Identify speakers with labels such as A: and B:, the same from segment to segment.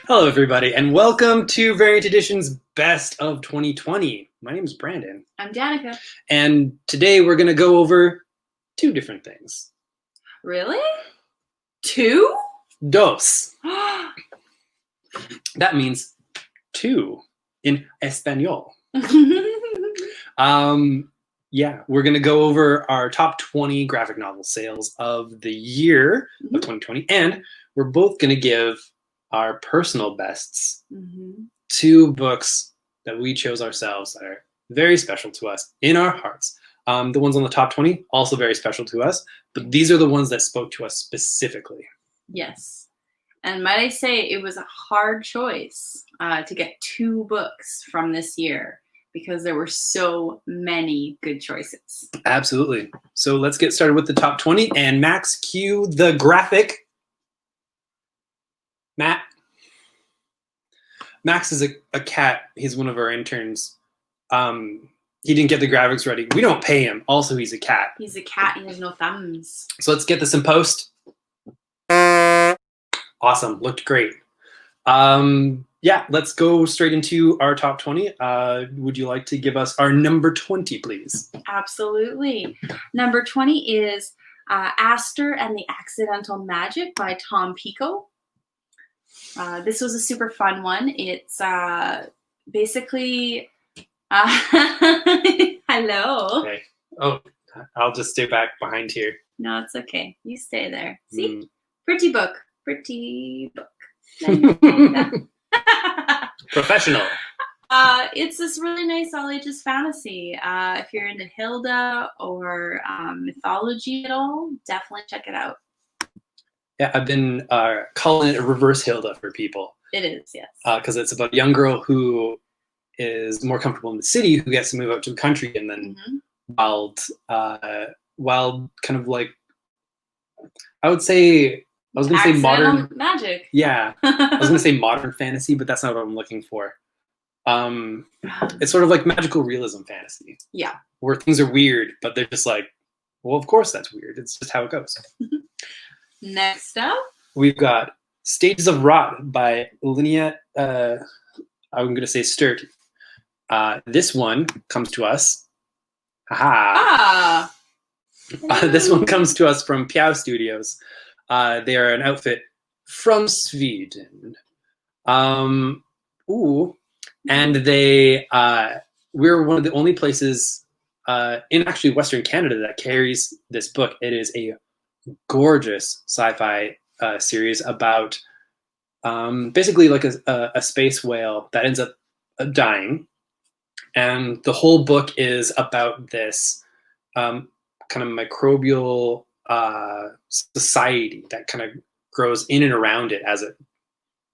A: Hello, everybody, and welcome to Variant Edition's Best of 2020. My name is Brandon.
B: I'm Danica.
A: And today we're going to go over two different things.
B: Really? Two?
A: Dos. That means two in Espanol. Yeah, we're going to go over our top 20 graphic novel sales of the year of 2020, and we're both going to give our personal bests, two books that we chose ourselves that are very special to us in our hearts. The ones on the top 20, also very special to us, but these are the ones that spoke to us specifically.
B: Yes. And might I say, it was a hard choice to get two books from this year because there were so many good choices.
A: Absolutely. So let's get started with the top 20, and Max, cue the graphic. Max is a cat. He's one of our interns. He didn't get the graphics ready. We don't pay him. Also, he's a cat.
B: He's a cat. He has no thumbs.
A: So let's get this in post. Awesome. Looked great. Yeah, let's go straight into our top 20. Would you like to give us our number 20, please?
B: Absolutely. Number 20 is Aster and the Accidental Magic by Tom Pico. This was a super fun one. It's basically... Hello.
A: Okay. Oh, I'll just stay back behind here.
B: No, it's okay. You stay there. See? Pretty book. Pretty book.
A: Professional.
B: It's this really nice all ages fantasy. If you're into Hilda or mythology at all, definitely check it out.
A: Yeah, I've been calling it a reverse Hilda for people.
B: It is, yes.
A: Because it's about a young girl who is more comfortable in the city, who gets to move out to the country, and then wild kind of like, I was going to say modern
B: magic.
A: Yeah, I was going to say modern fantasy, but that's not what I'm looking for. It's sort of like magical realism fantasy.
B: Yeah. Where
A: things are weird, but they're just like, well, of course that's weird. It's just how it goes.
B: Next up,
A: we've got Stages of Rot by Lenoir. I'm going to say Sturt. This one comes to us. This one comes to us from Piao Studios. They are an outfit from Sweden. And they we're one of the only places in actually Western Canada that carries this book. It is a gorgeous sci-fi series about basically like a space whale that ends up dying, and the whole book is about this kind of microbial society that kind of grows in and around it as it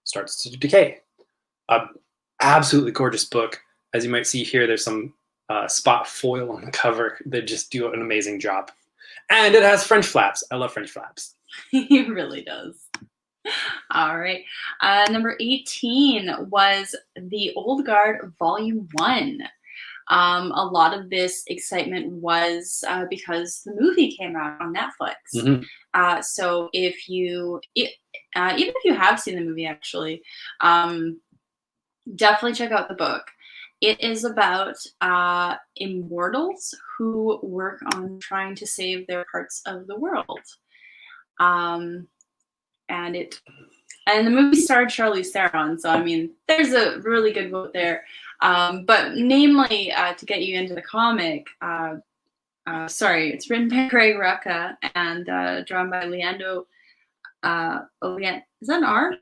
A: starts to decay. Absolutely gorgeous book. As you might see here, there's some spot foil on the cover that just do an amazing job. And it has French flaps. I love French flaps.
B: He really does. All right. Number 18 was The Old Guard Volume 1. A lot of this excitement was because the movie came out on Netflix. So even if you have seen the movie, actually, definitely check out the book. It is about immortals who work on trying to save their parts of the world. And the movie starred Charlize Theron, so I mean, there's a really good quote there. But namely, to get you into the comic, it's written by Craig Rucka and drawn by Leandro. Is that an R?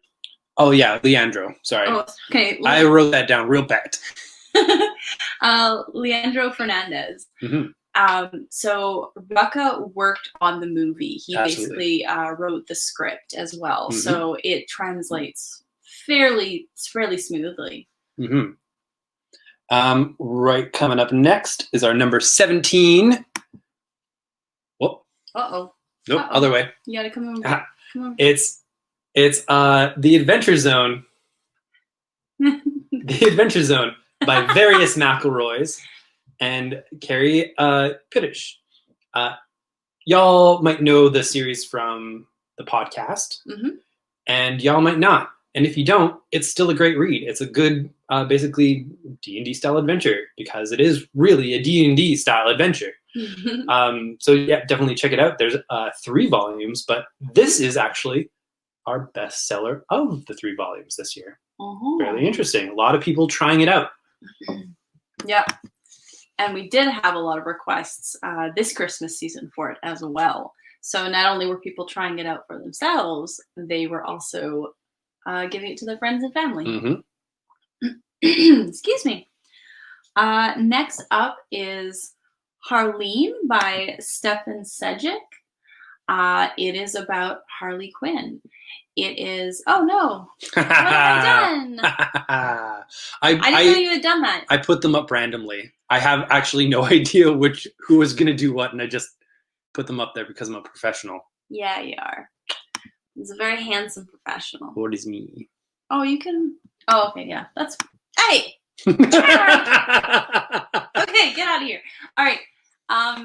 A: Oh yeah, Leandro. Sorry.
B: Oh, okay.
A: I wrote that down real bad.
B: Leandro Fernandez. So Rucka worked on the movie. He basically wrote the script as well, so it translates fairly smoothly.
A: Right, coming up next is our number 17. Whoop. Nope, other way.
B: You gotta come over. Come on.
A: It's The Adventure Zone. The Adventure Zone by Various McElroys and Carrie Pittish. Y'all might know the series from the podcast, and y'all might not. And if you don't, it's still a great read. It's a good, basically D&D style adventure because it is really a D&D style adventure. So yeah, definitely check it out. There's 3 volumes, but this is actually our bestseller of the 3 volumes this year. Fairly interesting. A lot of people trying it out.
B: Yep. And we did have a lot of requests this Christmas season for it as well. So not only were people trying it out for themselves, they were also giving it to their friends and family. Excuse me. Next up is Harleen by Stefan Sedgic. It is about Harley Quinn. It is, oh no, what have I done? I didn't know you had done that.
A: I put them up randomly. I have actually no idea who was going to do what, and I just put them up there because I'm a professional.
B: Yeah, you are. He's a very handsome professional.
A: What is me?
B: Oh, you can, oh, okay, yeah, that's, hey! Okay, get out of here. All right.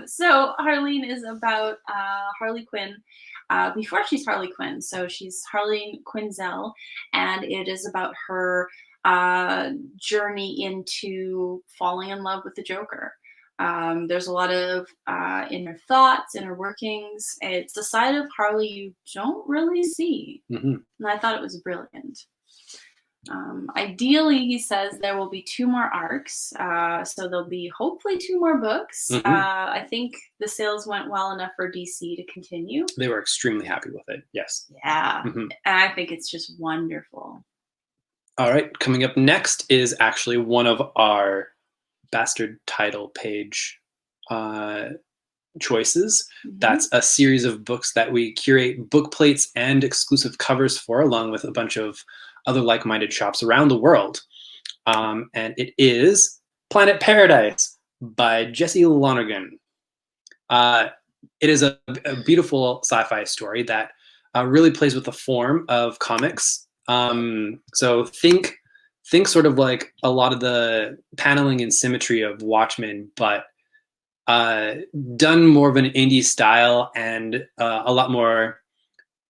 B: So Harleen is about Harley Quinn before she's Harley Quinn. So she's Harleen Quinzel, and it is about her journey into falling in love with the Joker. There's a lot of inner thoughts, inner workings. It's the side of Harley you don't really see. And I thought it was brilliant. Ideally, he says there will be 2 more arcs, so there'll be hopefully 2 more books. I think the sales went well enough for DC to continue.
A: They were extremely happy with it, yes.
B: Yeah, and I think it's just wonderful.
A: All right, coming up next is actually one of our bastard title page choices. That's a series of books that we curate book plates and exclusive covers for, along with a bunch of other like-minded shops around the world. And it is Planet Paradise by Jesse Lonergan. It is a beautiful sci-fi story that really plays with the form of comics. So think sort of like a lot of the paneling and symmetry of Watchmen, but done more of an indie style and a lot more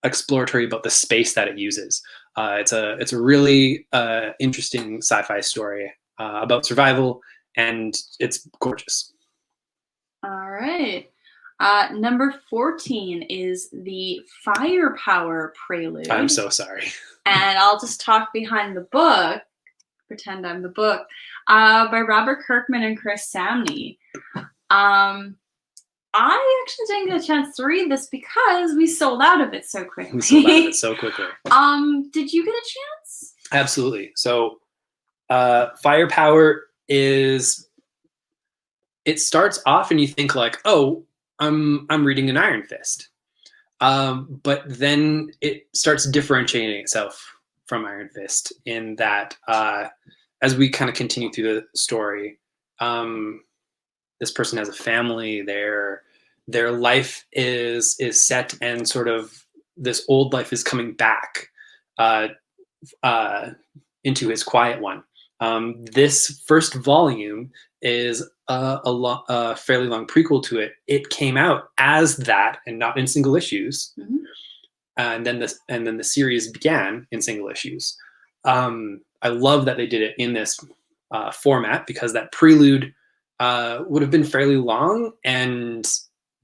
A: exploratory about the space that it uses. It's a really interesting sci-fi story about survival, and it's gorgeous.
B: All right. Number 14 is the Firepower Prelude.
A: I'm so sorry.
B: And I'll just talk behind the book, pretend I'm the book, by Robert Kirkman and Chris Samney. I actually didn't get a chance to read this because we sold out of it so quickly. Did you get a chance?
A: Absolutely. So Firepower is, it starts off and you think like, oh, I'm reading an Iron Fist. But then it starts differentiating itself from Iron Fist in that as we kind of continue through the story, this person has a family. Their life is set, and sort of this old life is coming back into his quiet one. This first volume is a fairly long prequel to it. It came out as that and not in single issues, and then the series began in single issues. I love that they did it in this format because that prelude would have been fairly long,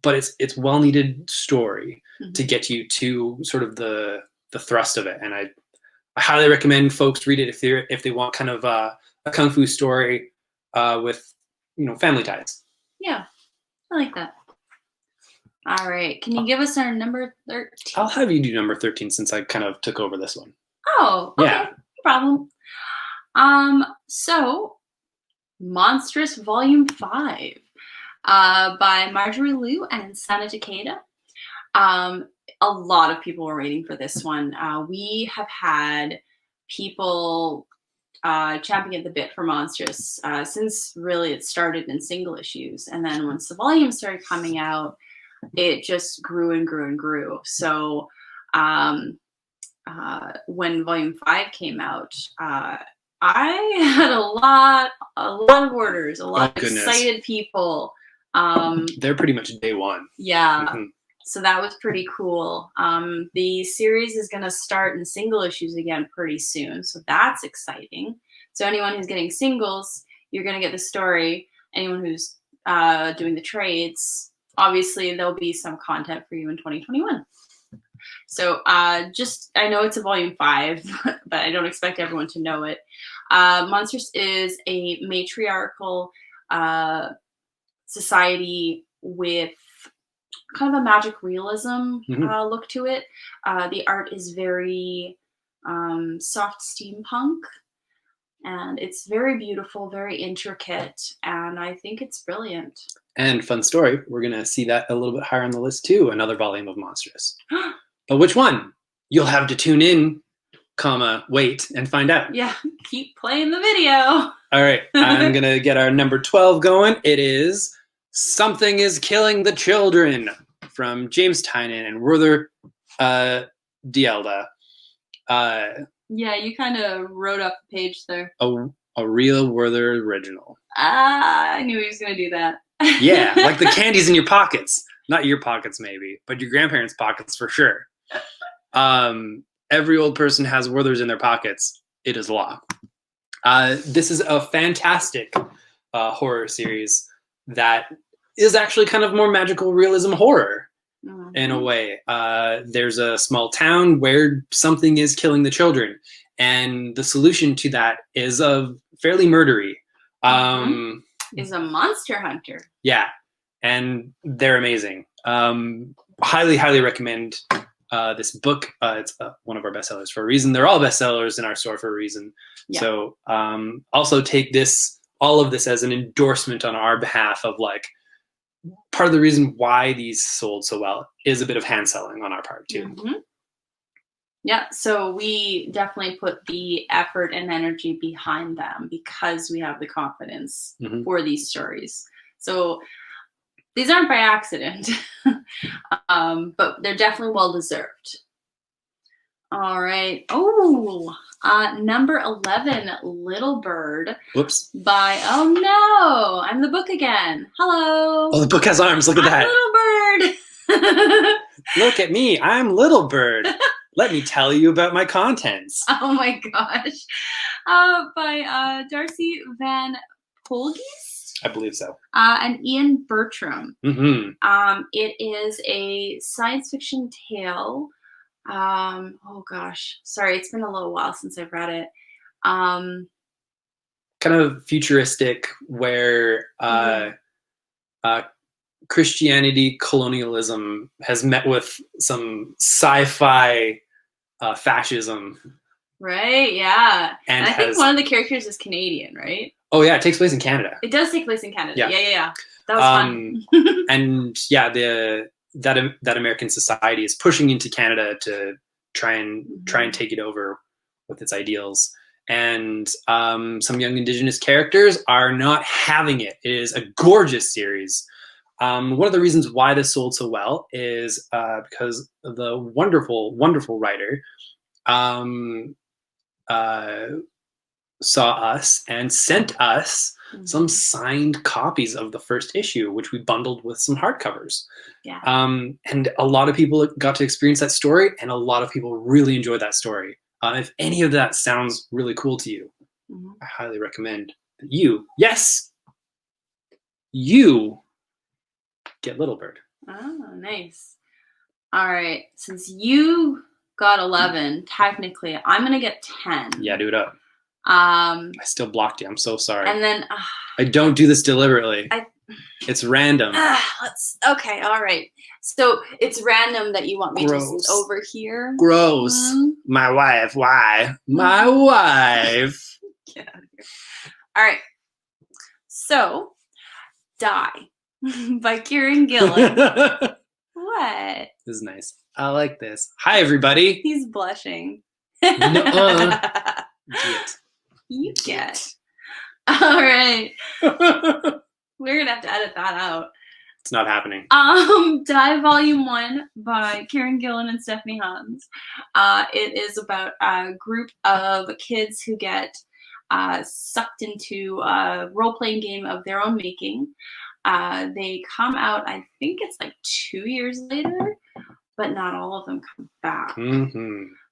A: but it's well needed story to get you to sort of the thrust of it. And I highly recommend folks read it if they want kind of a kung fu story with family ties.
B: Yeah, I like that. All right, can you give us our number 13?
A: I'll have you do number 13 since I kind of took over this one.
B: Oh, okay,
A: yeah,
B: no problem. So Monstrous Volume 5 by Marjorie Liu and Sana Takeda. A lot of people were waiting for this one. We have had people champing at the bit for Monstrous since really it started in single issues. And then once the volumes started coming out, it just grew and grew and grew. So when Volume 5 came out, I had a lot of orders, a lot of excited people.
A: They're pretty much day one.
B: Yeah. So that was pretty cool. The series is going to start in single issues again pretty soon. So that's exciting. So anyone who's getting singles, you're going to get the story. Anyone who's doing the trades, obviously there'll be some content for you in 2021. So I know it's a volume 5, but I don't expect everyone to know it. Monsters is a matriarchal society with kind of a magic realism look to it. The art is very soft steampunk, and it's very beautiful, very intricate, and I think it's brilliant.
A: And fun story, we're going to see that a little bit higher on the list too, another volume of Monstrous. But which one? You'll have to tune in, wait, and find out.
B: Yeah, keep playing the video.
A: All right, I'm going to get our number 12 going. It is Something is Killing the Children from James Tynion and Werther Dielda.
B: Yeah, you kind of wrote up the page there.
A: A real Werther original.
B: I knew he was going to do that.
A: Yeah, like the candies in your pockets. Not your pockets, maybe, but your grandparents' pockets for sure. Every old person has Werthers in their pockets. It is law. This is a fantastic horror series that is actually kind of more magical realism horror in a way. There's a small town where something is killing the children, and the solution to that is fairly murdery.
B: Is a monster hunter.
A: Yeah, and they're amazing. Highly, highly recommend this book. It's one of our bestsellers for a reason. They're all bestsellers in our store for a reason. Yeah. So also take all of this as an endorsement on our behalf of like, part of the reason why these sold so well is a bit of hand selling on our part too.
B: Yeah, so we definitely put the effort and energy behind them because we have the confidence for these stories. So these aren't by accident, but they're definitely well-deserved. All right. Oh, number 11, Little Bird.
A: Whoops.
B: Oh no, I'm the book again. Hello.
A: Oh, the book has arms. Look at that.
B: Little Bird.
A: Look at me. I'm Little Bird. Let me tell you about my contents.
B: Oh my gosh. By Darcy Van Polgeest?
A: I believe so.
B: And Ian Bertram. It is a science fiction tale. Oh gosh. Sorry, it's been a little while since I've read it.
A: Kind of futuristic where Christianity colonialism has met with some sci-fi fascism.
B: Right, yeah.
A: And
B: I think one of the characters is Canadian, right?
A: Oh yeah, it takes place in Canada.
B: It does take place in Canada. Yeah. That was fun.
A: And yeah, that American society is pushing into Canada to try and take it over with its ideals. And some young Indigenous characters are not having it. It is a gorgeous series. One of the reasons why this sold so well is because the wonderful, wonderful writer saw us and sent us some signed copies of the first issue, which we bundled with some hardcovers.
B: Yeah.
A: And a lot of people got to experience that story, and a lot of people really enjoyed that story. If any of that sounds really cool to you, I highly recommend that you get Little Bird.
B: Oh, nice. All right. Since you got 11, technically, I'm going to get 10.
A: Yeah, do it up. I still blocked you. I'm so sorry.
B: And then...
A: I don't do this deliberately. It's random.
B: Okay, all right. So it's random that you want me to sit over here?
A: Gross. My wife. Why? My wife.
B: Get out of here. All right. So, Die by Kieran Gillan. What?
A: This is nice. I like this. Hi, everybody.
B: He's blushing.
A: Get.
B: You get. All right. We're going to have to edit that out.
A: It's not happening.
B: Die Volume 1 by Kieran Gillan and Stephanie Hans. It is about a group of kids who get sucked into a role-playing game of their own making. They come out, I think it's like 2 years later, but not all of them come back.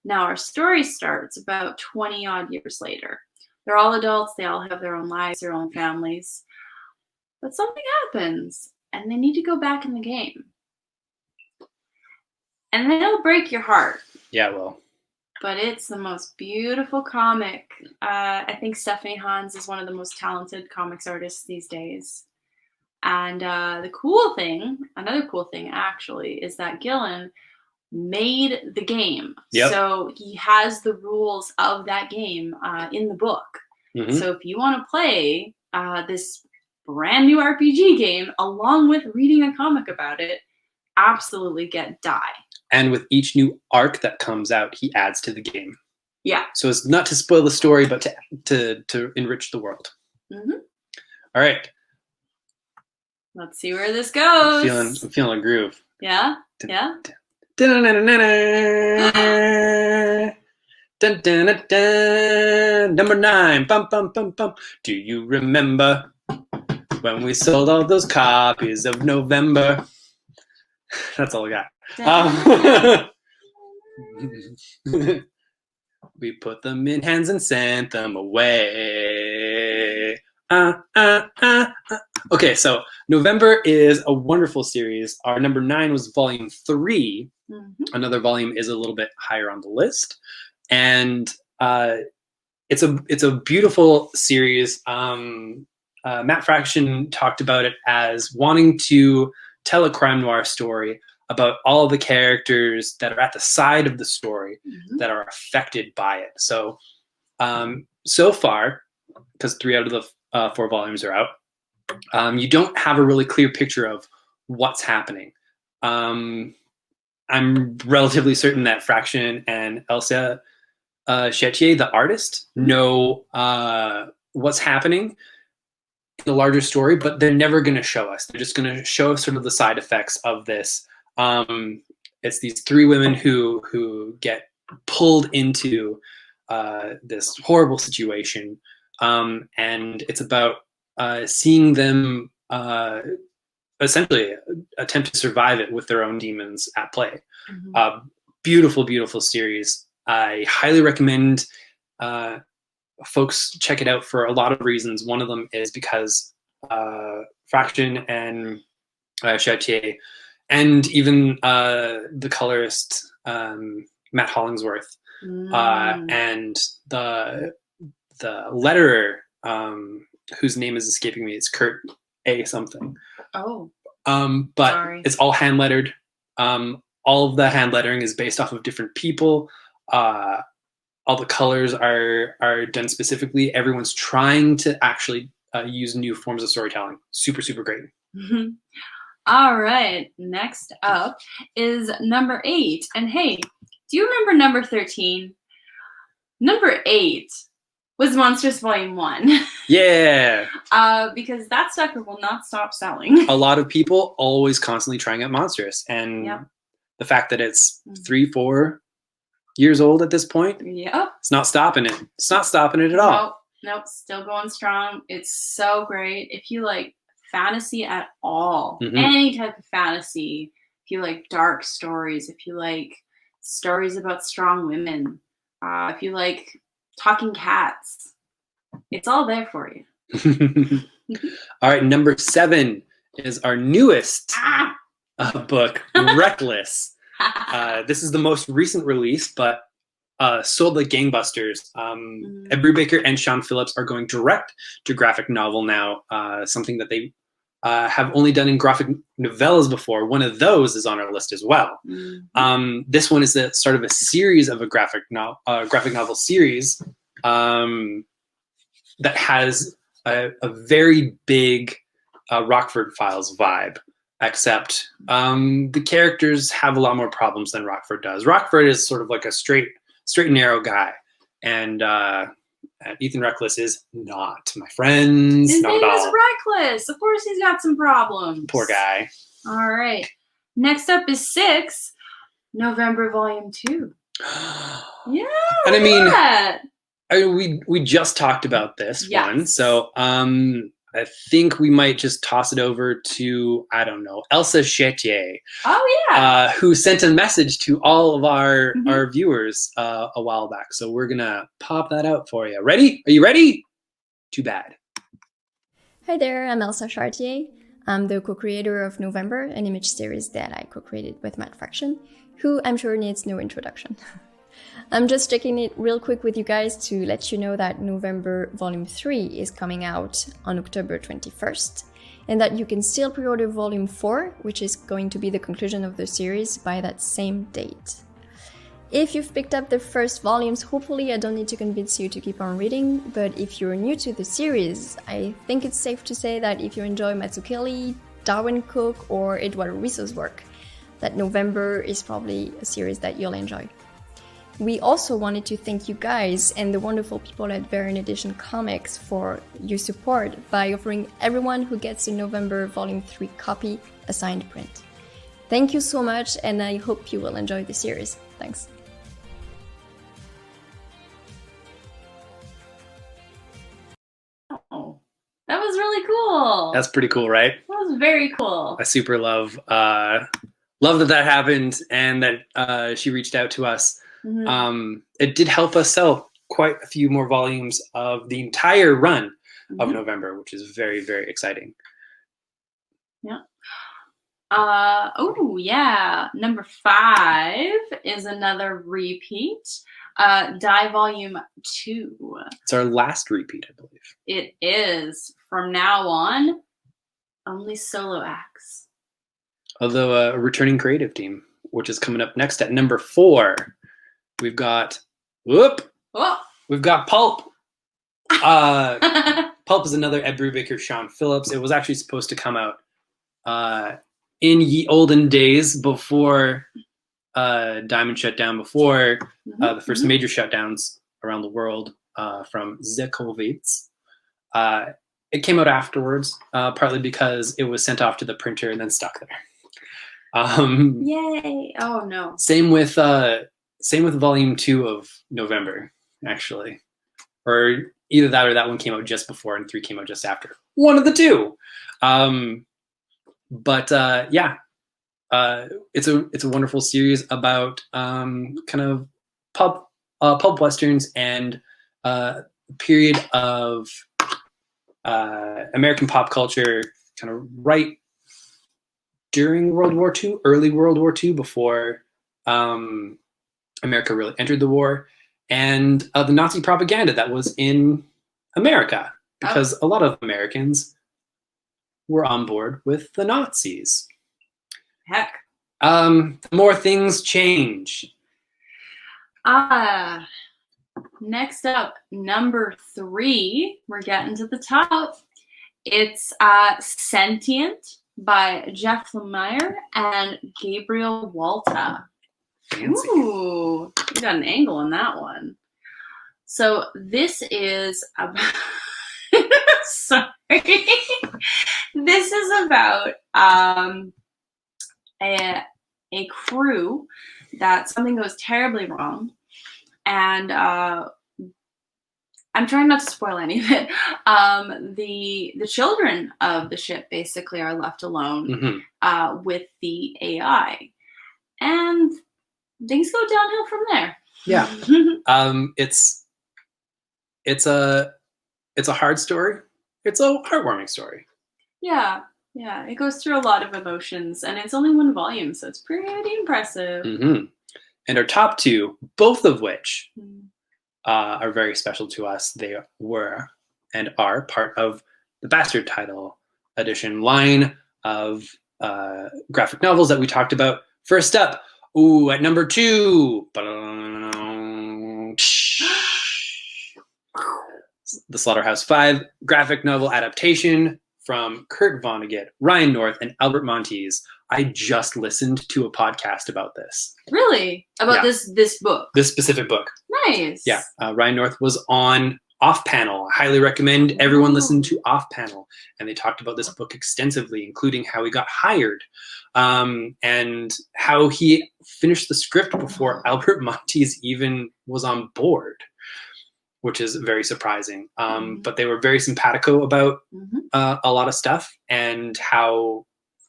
B: Now our story starts about 20 odd years later. They're all adults, they all have their own lives, their own families. But something happens, and they need to go back in the game. And it'll break your heart.
A: Yeah, it will.
B: But it's the most beautiful comic. I think Stephanie Hans is one of the most talented comics artists these days. And another cool thing actually, is that Gillan made the game.
A: Yep.
B: So he has the rules of that game in the book. So if you want to play this brand new RPG game along with reading a comic about it, absolutely get Die.
A: And with each new arc that comes out, he adds to the game.
B: Yeah.
A: So it's not to spoil the story, but to enrich the world. All right.
B: Let's see where this goes.
A: I'm feeling a groove.
B: Yeah? Yeah?
A: Dun, dun, dun, dun, dun. Number 9. Bum, bum, bum, bum. Do you remember when we sold all those copies of November? That's all I got. We put them in hands and sent them away. Okay, so November is a wonderful series. Our number 9 was volume 3. Another volume is a little bit higher on the list, and it's a beautiful series. Matt Fraction talked about it as wanting to tell a crime noir story about all the characters that are at the side of the story that are affected by it. So, so far, because 3 out of the 4 volumes are out, you don't have a really clear picture of what's happening. I'm relatively certain that Fraction and Elsa Chetier, the artist, know what's happening in the larger story, but they're never going to show us. They're just going to show sort of the side effects of this. It's these 3 women who get pulled into this horrible situation, and it's about seeing them essentially attempt to survive it with their own demons at play. Beautiful, beautiful series. I highly recommend folks check it out for a lot of reasons. One of them is because Fraction and Chetier, and even the colorist Matt Hollingsworth, and the letterer, whose name is escaping me. It's Kurt A. something.
B: Oh.
A: But
B: Sorry.
A: It's all hand lettered. All of the hand lettering is based off of different people. All the colors are done specifically. Everyone's trying to actually use new forms of storytelling. Super, super great.
B: All right. Next up is number 8. And hey, do you remember number 13? Number 8 was Monstrous Volume 1.
A: Yeah.
B: Because that sucker will not stop selling.
A: A lot of people always constantly trying out Monstrous. And the fact that it's 3-4 years old at this point, it's not stopping it. It's not stopping it at all.
B: Nope, still going strong. It's so great. If you like fantasy at all, any type of fantasy, if you like dark stories, if you like stories about strong women, if you like talking cats, it's all there for you.
A: All right, number 7 is our newest book, Reckless. This is the most recent release, but sold like gangbusters. Ed Brubaker and Sean Phillips are going direct to graphic novel now, something that they have only done in graphic novellas before. One of those is on our list as well. This one is the start of a series of a graphic novel series that has a very big Rockford Files vibe. Except the characters have a lot more problems than Rockford does. Rockford is sort of like a straight and narrow guy, and Ethan Reckless is not, my friends.
B: His
A: not
B: name
A: at all.
B: is Reckless. Of course, he's got some problems.
A: Poor guy.
B: All right. Next up is 6, November Volume 2. Yeah.
A: And I mean, we just talked about this one, so I think we might just toss it over to, I don't know, Elsa Chetier.
B: Oh, yeah.
A: Who sent a message to all of our viewers a while back. So we're going to pop that out for you. Ready? Are you ready? Too bad.
C: Hi there, I'm Elsa Chartier. I'm the co-creator of November, an image series that I co-created with Matt Fraction, who I'm sure needs no introduction. I'm just checking it real quick with you guys to let you know that November Volume 3 is coming out on October 21st, and that you can still pre-order Volume 4, which is going to be the conclusion of the series, by that same date. If you've picked up the first volumes, hopefully I don't need to convince you to keep on reading, but if you're new to the series, I think it's safe to say that if you enjoy Mazzucchelli, Darwin Cook, or Eduardo Risso's work, that November is probably a series that you'll enjoy. We also wanted to thank you guys and the wonderful people at Variant Edition Comics for your support by offering everyone who gets a November Volume 3 copy a signed print. Thank you so much, and I hope you will enjoy the series. Thanks.
B: Oh, that was really cool.
A: That's pretty cool, right?
B: That was very cool.
A: I super love that happened and that she reached out to us. It did help us sell quite a few more volumes of the entire run of November, which is very, very exciting.
B: Yeah. Oh, yeah. Number 5 is another repeat. Die Volume 2.
A: It's our last repeat, I believe.
B: It is. From now on, only solo acts.
A: Although a returning creative team, which is coming up next at number 4. We've got We've got Pulp. Pulp is another Ed Brubaker, Sean Phillips. It was actually supposed to come out in ye olden days before Diamond shut down, before the first major shutdowns around the world from the COVIDs. It came out afterwards, partly because it was sent off to the printer and then stuck there.
B: Yay! Oh no.
A: Same with Volume 2 of November, actually, or either that or that one came out just before and 3 came out just after. One of the two. It's a wonderful series about kind of pulp westerns and period of American pop culture, kind of right during World War II, early World War II, before America really entered the war, and the Nazi propaganda that was in America, because a lot of Americans were on board with the Nazis.
B: Heck.
A: More things change.
B: Next up, number 3. We're getting to the top. It's Sentient by Jeff Lemire and Gabriel Walta.
A: Fancy.
B: Ooh, you got an angle on that one. So this is about sorry. This is about a crew that something goes terribly wrong, and I'm trying not to spoil any of it. The children of the ship basically are left alone with the AI, and things go downhill from there.
A: Yeah. It's a hard story. It's a heartwarming story.
B: Yeah. It goes through a lot of emotions, and it's only 1 volume, so it's pretty impressive.
A: And our top 2, both of which are very special to us. They were and are part of the Bastard Title Edition line of graphic novels that we talked about. First up, at number 2, the Slaughterhouse Five graphic novel adaptation from Kurt Vonnegut, Ryan North, and Albert Montes. I just listened to a podcast about this.
B: Really? About this book?
A: This specific book.
B: Nice.
A: Yeah. Ryan North was on Off Panel. I highly recommend everyone listen to Off Panel. And they talked about this book extensively, including how he got hired and how he finished the script before Albert Montes even was on board. which is very surprising. But they were very simpatico about a lot of stuff, and how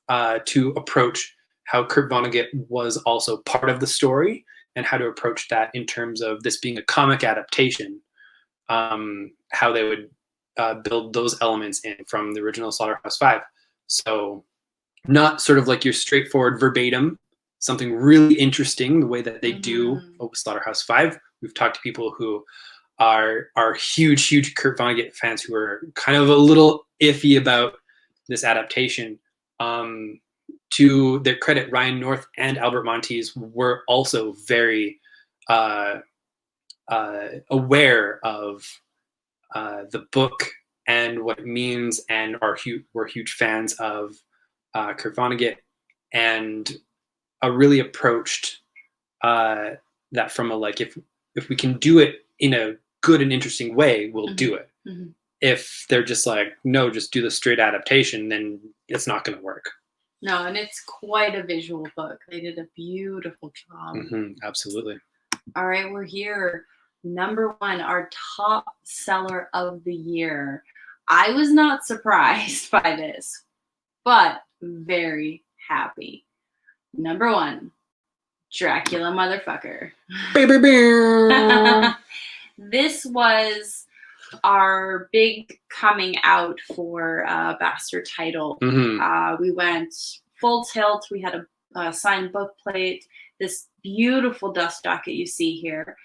A: to approach how Kurt Vonnegut was also part of the story, and how to approach that in terms of this being a comic adaptation, how they would build those elements in from the original Slaughterhouse Five. So not sort of like your straightforward verbatim, something really interesting the way that they do with Slaughterhouse Five. We've talked to people who are huge Kurt Vonnegut fans who are kind of a little iffy about this adaptation. To their credit, Ryan North and Albert Montes were also very aware of the book and what it means, and were huge fans of Kurt Vonnegut, and really approached that from a, like, if we can do it in a good and interesting way, we'll do it. If they're just like, no, just do the straight adaptation, then it's not going to work.
B: No, and it's quite a visual book. They did a beautiful job.
A: Absolutely.
B: All right, we're here. Number 1, our top seller of the year. I was not surprised by this, but very happy. Number 1, Dracula motherfucker. This was our big coming out for Bastard title. We went full tilt. We had a signed book plate, this beautiful dust jacket you see here.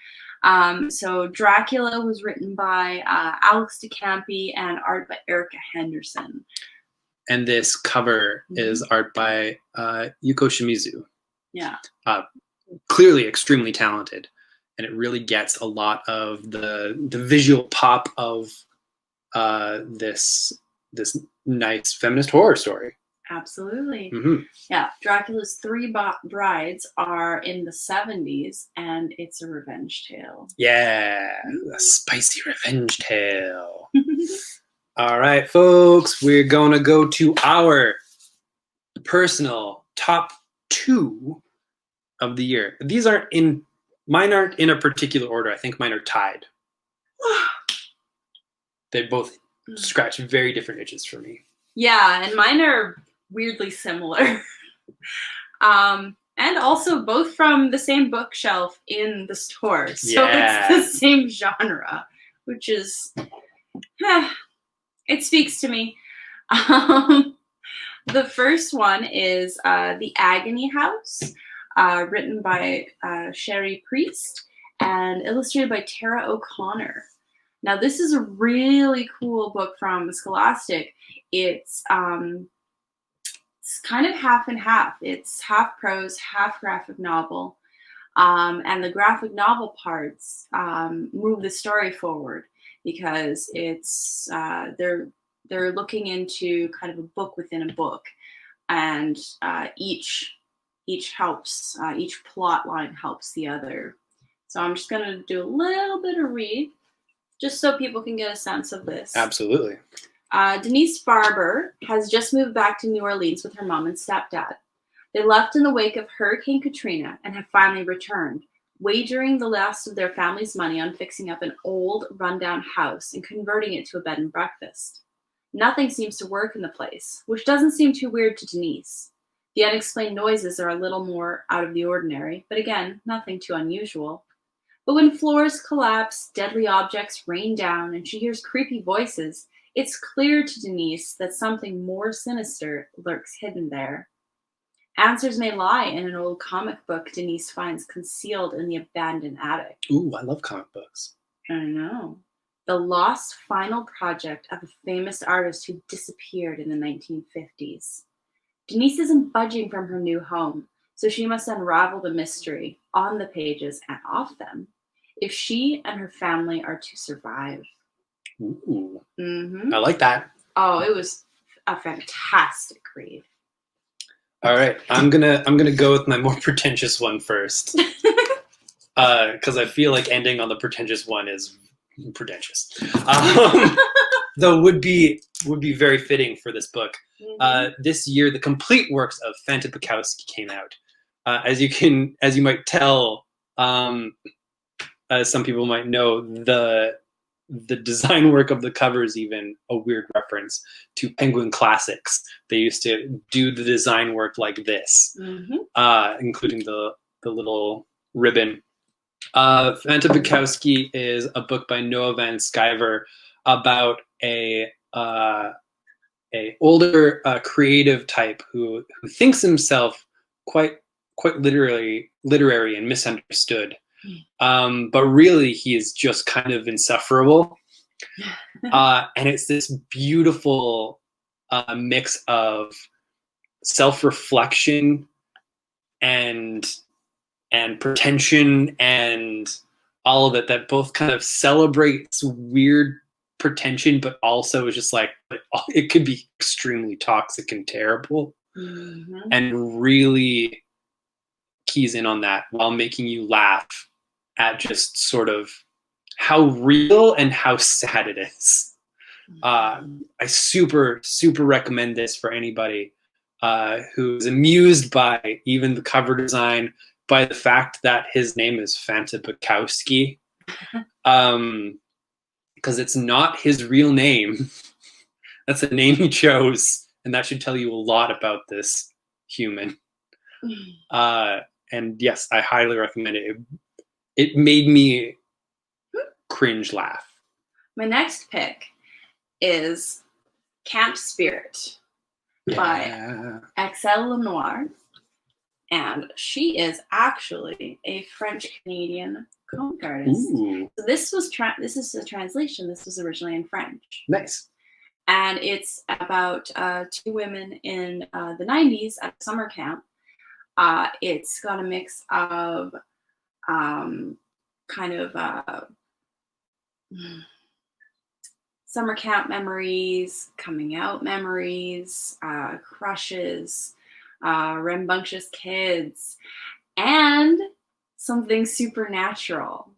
B: So Dracula was written by Alex DeCampi and art by Erica Henderson.
A: And this cover is art by Yuko Shimizu.
B: Yeah.
A: Clearly extremely talented. And it really gets a lot of the visual pop of this nice feminist horror story.
B: Absolutely. Yeah. Dracula's 3 brides are in the 70s, and it's a revenge tale.
A: Yeah, a spicy revenge tale. All right, folks, we're going to go to our personal top 2 of the year. Mine aren't in a particular order. I think mine are tied. They both scratch very different itches for me.
B: Yeah, and mine are weirdly similar. And also both from the same bookshelf in the store. So it's the same genre, which is, it speaks to me. The first one is The Agony House, written by Sherry Priest and illustrated by Tara O'Connor. Now, this is a really cool book from Scholastic. It's kind of half and half. It's half prose, half graphic novel. And the graphic novel parts move the story forward because it's they're looking into kind of a book within a book, and each helps, each plot line helps the other. So I'm just going to do a little bit of read just so people can get a sense of this.
A: Absolutely.
B: Denise Barber has just moved back to New Orleans with her mom and stepdad. They left in the wake of Hurricane Katrina and have finally returned, wagering the last of their family's money on fixing up an old, rundown house and converting it to a bed and breakfast. Nothing seems to work in the place, which doesn't seem too weird to Denise. The unexplained noises are a little more out of the ordinary, but again, nothing too unusual. But when floors collapse, deadly objects rain down, and she hears creepy voices, it's clear to Denise that something more sinister lurks hidden there. Answers may lie in an old comic book Denise finds concealed in the abandoned attic.
A: Ooh, I love comic books.
B: I know. The lost final project of a famous artist who disappeared in the 1950s. Denise isn't budging from her new home, so she must unravel the mystery on the pages and off them if she and her family are to survive.
A: Ooh. I like that.
B: Oh, it was a fantastic read.
A: All right, I'm gonna go with my more pretentious one first, because I feel like ending on the pretentious one is pretentious. Though would be very fitting for this book. This year, the complete works of Fanta Pukowski came out. As you might tell, as some people might know, the design work of the cover is even a weird reference to Penguin Classics. They used to do the design work like this, including the little ribbon. Fanta Bukowski is a book by Noah Van Sciver about a older creative type who thinks himself quite literary and misunderstood. But really, he is just kind of insufferable. And it's this beautiful mix of self-reflection and pretension and all of it that both kind of celebrates weird pretension, but also is just like, it could be extremely toxic and terrible, and really keys in on that while making you laugh at just sort of how real and how sad it is. I super recommend this for anybody who's amused by even the cover design, by the fact that his name is Fanta Pokowski, because it's not his real name. That's a name he chose, and that should tell you a lot about this human. And yes, I highly recommend it. It made me cringe laugh.
B: My next pick is Camp Spirit by Axel Lenoir. And she is actually a French-Canadian comic artist. So this is a translation. This was originally in French.
A: Nice.
B: And it's about two women in the 90s at a summer camp. It's got a mix of summer camp memories, coming out memories, crushes, rambunctious kids, and something supernatural.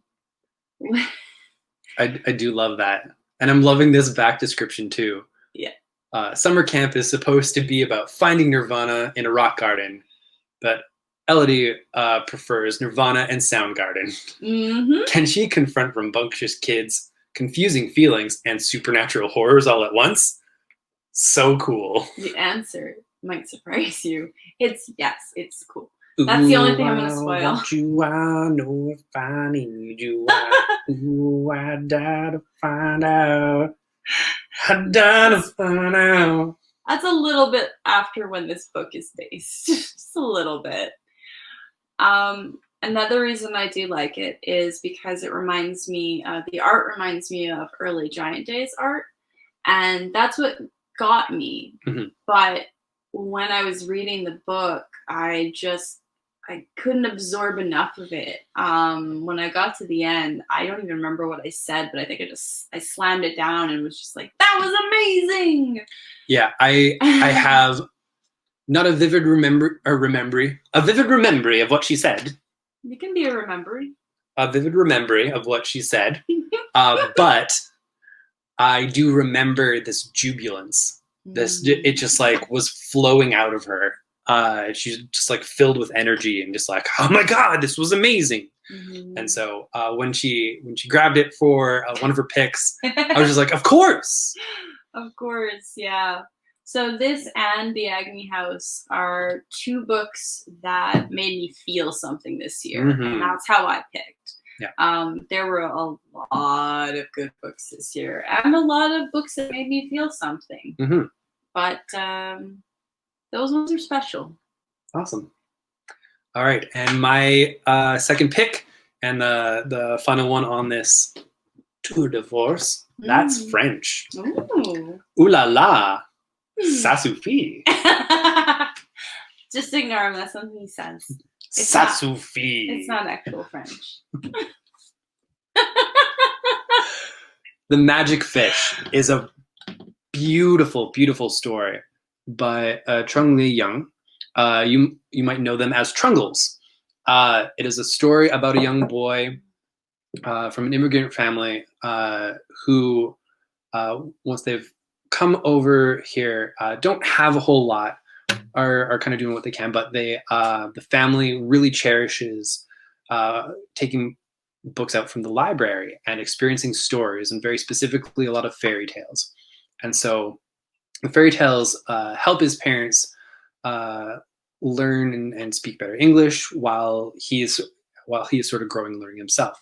A: I do love that. And I'm loving this back description too.
B: Yeah.
A: Summer camp is supposed to be about finding nirvana in a rock garden, but Elodie prefers Nirvana and Soundgarden. Can she confront rambunctious kids, confusing feelings, and supernatural horrors all at once? So cool.
B: The answer might surprise you. It's yes, it's cool. That's the only thing I'm going to spoil.
A: Want you, I know if I need you. I die to find out. I die to find out.
B: That's a little bit after when this book is based. Just a little bit. Another reason I do like it is because it reminds me, the art reminds me of early Giant Days art. And that's what got me. But when I was reading the book, I couldn't absorb enough of it. When I got to the end, I don't even remember what I said, but I think I slammed it down and was just like, that was amazing.
A: Yeah, I have not a vivid remembry of what she said.
B: You can be a remembry.
A: A vivid remembry of what she said. But I do remember this jubilance. It just like was flowing out of her. She's just like filled with energy and just like, oh my God, this was amazing. And so when she grabbed it for one of her picks, I was just like, of course.
B: Of course, yeah. So this and The Agony House are two books that made me feel something this year. And that's how I picked.
A: Yeah.
B: There were a lot of good books this year and a lot of books that made me feel something. But those ones are special.
A: Awesome. All right. And my second pick and the final one on this tour de force, that's French.
B: Ooh.
A: Ooh la la. Ça suffit.
B: Just ignore him. That's something he says.
A: Ça suffit.
B: It's not actual French.
A: The Magic Fish is a beautiful, beautiful story by Trung Li Young. You might know them as Trungles. It is a story about a young boy from an immigrant family who, once they've come over here, don't have a whole lot, are kind of doing what they can, but they the family really cherishes taking books out from the library and experiencing stories, and very specifically a lot of fairy tales. And so the fairy tales help his parents learn and speak better English while he is sort of growing and learning himself.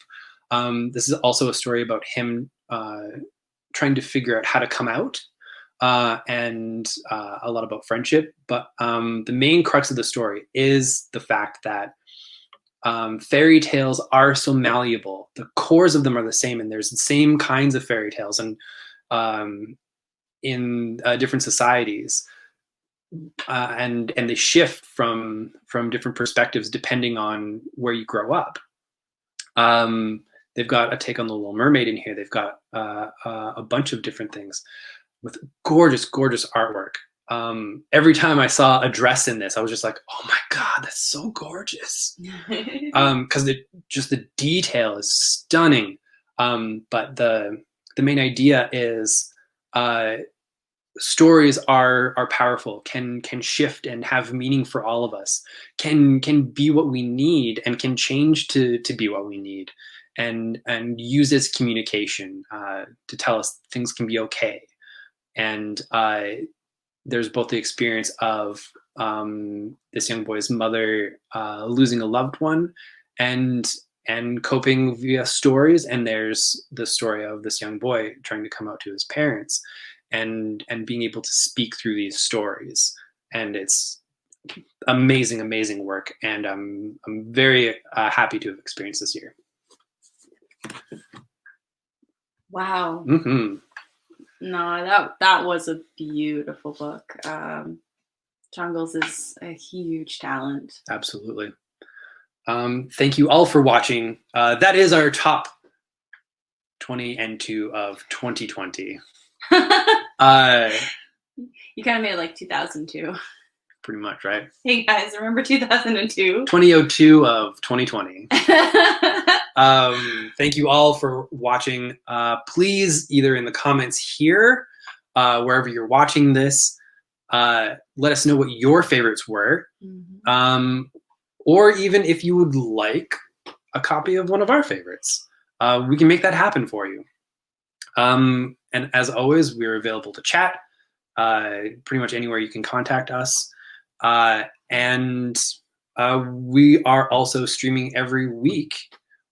A: This is also a story about him trying to figure out how to come out, and a lot about friendship. But the main crux of the story is the fact that fairy tales are so malleable. The cores of them are the same, and there's the same kinds of fairy tales, and in different societies, and they shift from different perspectives depending on where you grow up. They've got a take on the Little Mermaid in here. They've got a bunch of different things with gorgeous, gorgeous artwork. Every time I saw a dress in this, I was just like, oh my God, that's so gorgeous. Because the detail is stunning. But the main idea is stories are powerful, can shift and have meaning for all of us, can be what we need, and can change to be what we need, and use as communication to tell us things can be okay. And there's both the experience of this young boy's mother losing a loved one, and coping via stories, and there's the story of this young boy trying to come out to his parents, and being able to speak through these stories. And it's amazing work, and I'm very happy to have experienced this year.
B: Wow.
A: Mm-hmm.
B: No, that was a beautiful book. Jungles is a huge talent.
A: Absolutely. Thank you all for watching. That is our top 20 and 2 of 2020.
B: You kind of made it like 2002.
A: Pretty much, right?
B: Hey guys, remember 2002?
A: 2002 of 2020. Thank you all for watching. Please, either in the comments here, wherever you're watching this, let us know what your favorites were. Mm-hmm. Or even if you would like a copy of one of our favorites. We can make that happen for you. And as always, we're available to chat pretty much anywhere you can contact us. And we are also streaming every week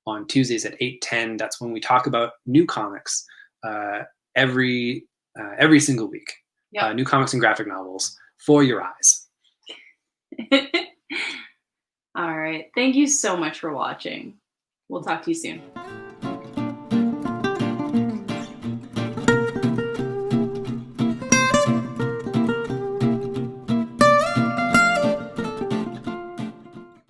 A: on Tuesdays at 8:10. That's when we talk about new comics every single week. Yep. New comics and graphic novels for your eyes.
B: All right. Thank you so much for watching. We'll talk to you soon.